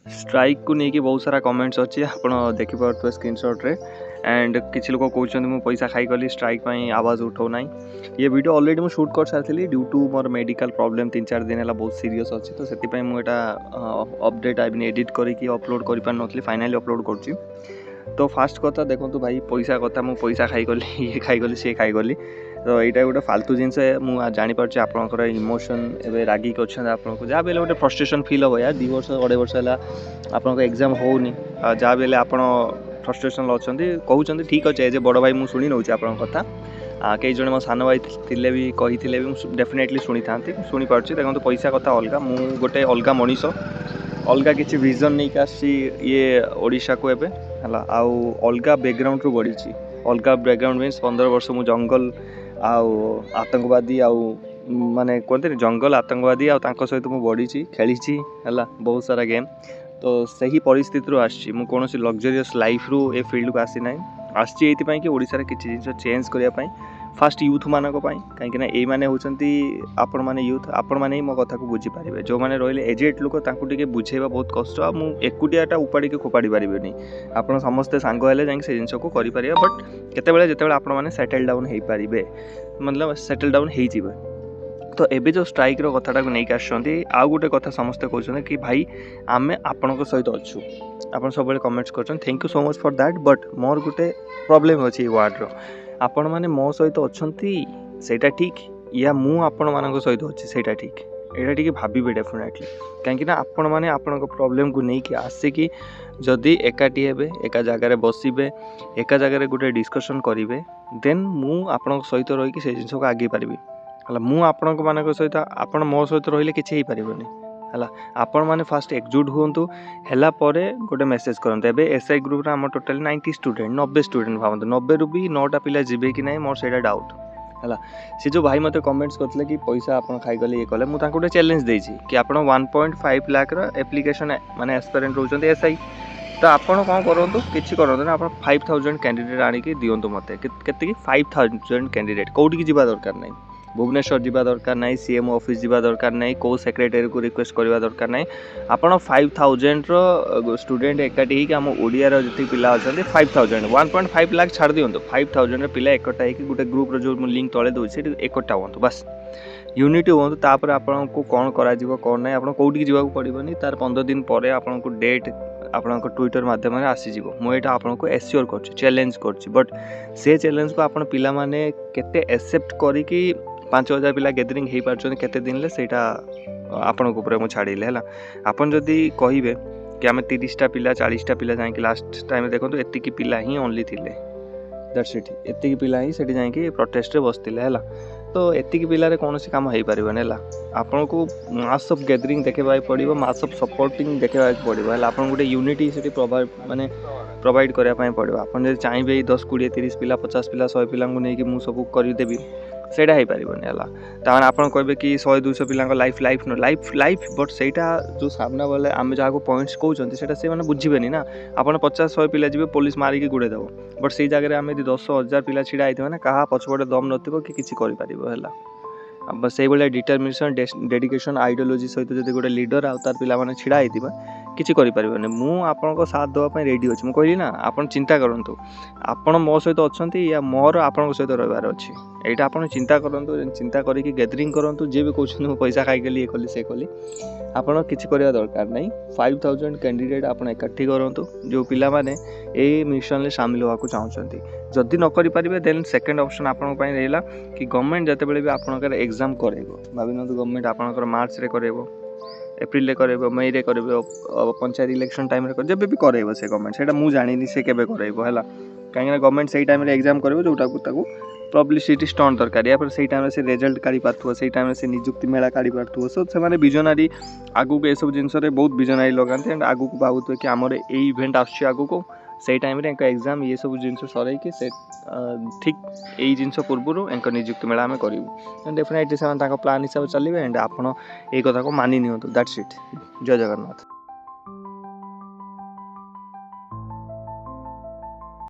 Strike को लेकिन बहुत सारा कमेंट्स अच्छी आप देखिपे स्क्रीनशॉट रे एंड किसी लोग कहते मु पैसा खाई गली स्ट्राइक आवाज उठाऊ ना ये वीडियो ऑलरेडी मु शूट कर सारी ड्यू टू मोर मेडिकल प्रॉब्लम 3-4 दिन है बहुत सीरियस अच्छी तो से मुझे अपडेट आई मीन एडिट करके अपलोड कर पार नी फाइनाली अपलोड कर तो फास्ट कथा देखो भाई पैसा कथा मु पैसा खाई गली ये खाई गली सी खाई गली तो यहाँ गोटे फालतू जिनस मुझे जापारे आपंकर इमोशन एवं रागिक अच्छा आपको जहाँ भी गोटे फ्रस्ट्रेशन फिल हम यार 2 वर्ष 2.5 वर्ष है आपको एग्जाम होनी जहाँ भी आप फ्रस्ट्रेशन अच्छा कहते ठीक अच्छे एज ए बड़ भाई मुझे शुणी नौची आप कथा कई जन मो सान भाई थे भी कही भी डेफिनेटली शुणी था शुणी पार्टी देखो पैसा कथा अलग मु गोटे अलग मनीष अलग किसी विजन नहीं आसी ये ओडिशा को एबे हला आउ अलग बैकग्राउंड रू बढ़ी अलग बैकग्राउंड मीन्स 15 वर्ष मु जंगल आउ आतंकवादी आउ माने कहते जंगल आतंकवादी आउ तांको सहित मु बढ़ी खेली है बहुत सारा गेम तो सही परिस्थिति आसी मु कौन लग्जरीयस लाइफ रू ए फील्ड को आसी ना आसी कि ओडिशा रे किछि जिनिस चेंज करने फास्ट यूथ मानक कहीं ये मैंने होती आपण मैंने यूथ आपण मैंने मो कथा को बुझीपारे जो मैंने रही एजेड लोक टे बुझेबा बहुत कष्ट मुझे एकुटियाटा उपाड़ी फोपाड़ी पारे आप समस्ते सांग हेले जाए से जिन को करें बट केतबेले जितेबाला आपण मैंने सेटल डाउन हो पारे मतलब सेटल डाउन हो तो एबे जो स्ट्राइक रो कथाटा को नहीं आसुँच आउ गोटे कथा समस्ते कहते कि भाई आमे आपण सहित अच्छु आप सब कमेंट्स कर thank you so much for that but more गोटे प्रॉब्लम अच्छी वार्ड रो आपण मैंने मो सहित अच्छा सेटा ठीक या मु आपण मान सहित अच्छी सेटा ठीक यहाँ टी भावे डेफिनेटली कहीं आपण मैंने आपण प्रॉब्लम को लेकिन आसिकी जदि एकाठी हे एका जगार बसबे एका जगार गोटे डिस्कसन करेंगे देन मु आपण सहित रही से जिन को आगे पारि है मु आपण मान सहित आपण मो सहित रही किसी है है आपण मैंने फास्ट एकजुट हूँ गोटे मेसेज करते हैं एसआई ग्रुप आम टोटाल 90 स्टूडेंट 90 स्टूडेंट भावते 90 रु भी 9टा पिला जीवे कि नहीं मोर से डाउट है सी जो भाई मत कमेंट्स करते कि पैसा आप खाईगले ये कले मुझे गोटे चैलेंज देती कि आप 1.5 लाख एप्लिकेशन माने एस्पिरेंट रोचते एसआई तो आपड़ कौन करूँ किसी करूँ आप 5000 कैंडिडेट आणिकी दिंतु मत के 5000 कैंडिडेट कौटी जावा दरकार नहीं भुवनेश्वर जावा दरकार नहीं सीएमओ ऑफिस जावा दरकार नहीं कौ सेक्रेटरी को रिक्वेस्ट करवा दरकार नहीं आपड़ 5000 स्टूडेंट एकाठी आम ओडिया जी पिला अच्छा 5000 1.5 लाख छाड़ दिंतु 5000 पिला एकटा हो गोटे ग्रुप जो लिंक तले दूसरी एकटा हूँ बस यूनिटी हूँ तापर आपको कौन करा कौन ना आप कौटी जावाक पड़ोनी तार 15 दिन पर आपको डेट आपण ट्विटर माध्यम आसीज मुझे आपको एश्योर कर चैलेंज कर बट से चैलेंज को आप पिला माने केते एक्सेप्ट करी 5000 पिला गैदरिंग हो पार्टी केते दिन से आपण मुझे छाड़े है आपन जदि कहे कि आम 30टा पिला 40टा पिला जाए लास्ट टाइम देखो एतिकी पिला ही ओनली थिले दैट्स इट एतिकी पिला ही सेठी जाए प्रोटेस्ट बसते है तो एतिकी पिलारे कौन काम हो पारे है आपन को मास ऑफ गैदरिंग देखा पड़ो मास ऑफ सपोर्टिंग देखा पड़ो है आप गोटे यूनिटी से माने प्रोवाइड करने पड़ो आप चाहिए 10 20 30 पिला 50 पिला 100 पिला नहीं मुझे सब करदेवी सेटा हो पारे है आप कहे कि 100-200 पिला लाइफ लाइफ न लाइफ लाइफ बट सेटा जो सामना वाले आम जहाँ पॉइंट्स कहते हैं से बुझे ना आप 50-100 पिला जी पुलिस मारिकी गुड़े देव बट से जगह आम 10,000 पिला छिड़ा होता ना क्या पछपटे दम नथिबो कि किसी कर बस से भाई डिटरमिनेशन डेडिकेशन आइडियोलॉजी सहित जो गोटे लीडर आउ तार पिला माने छिड़ा होता किसी करें मुझे साथ देवाई रेडी अच्छी मुझे कहली ना आप चिंता करूँ आपण मो सहित अच्छा या मोर आपण सहित रही अच्छी यहाँ आप चिंता करूँ चिंता करके गैदरिंग करूँ जी भी कहते हैं पैसा खाईगली ये कली से कली आपड़ किसी करवा दरकार नहीं 5000 कैंडिडेट आप एकाठी करूँ जो पिला माने ये मिशन सामिल होगा चाहते जदि न करें देन सेकेंड ऑप्शन आपण रहा कि गवर्नमेंट जिते भी आपंकर एग्जाम कर भावी गवर्नमेंट आपंकर मार्च रे कर एप्रिल रे कर मई रे कर पंचायत इलेक्शन टाइम रे जब भी कर से गवर्नमेंट से मुझे जानी से केबे करइबो है कहीं गवर्नमेंट से टाइम एग्जाम कर जोटा पब्लिसिटी स्टंट दरकार या से टाइम से रिजल्ट काढ़ी पार्थो से टाइम से निजुक्ति मेला काढ़ी पार्थो सो से विजनारी आगू को सब जिन बहुत विजनारी लगाते एंड आगू को भावुए कि आमर ये इवेंट आगू को से टाइम एग्जाम ये सब जिन सर से ठीक यही जिन पूर्व एंक निजुक्ति मेला आम करूँ डेफिनेटली से प्लान हिसाब से चलिए एंड आप कथा को मानि नियंतु दैट्स इट जय जगन्नाथ।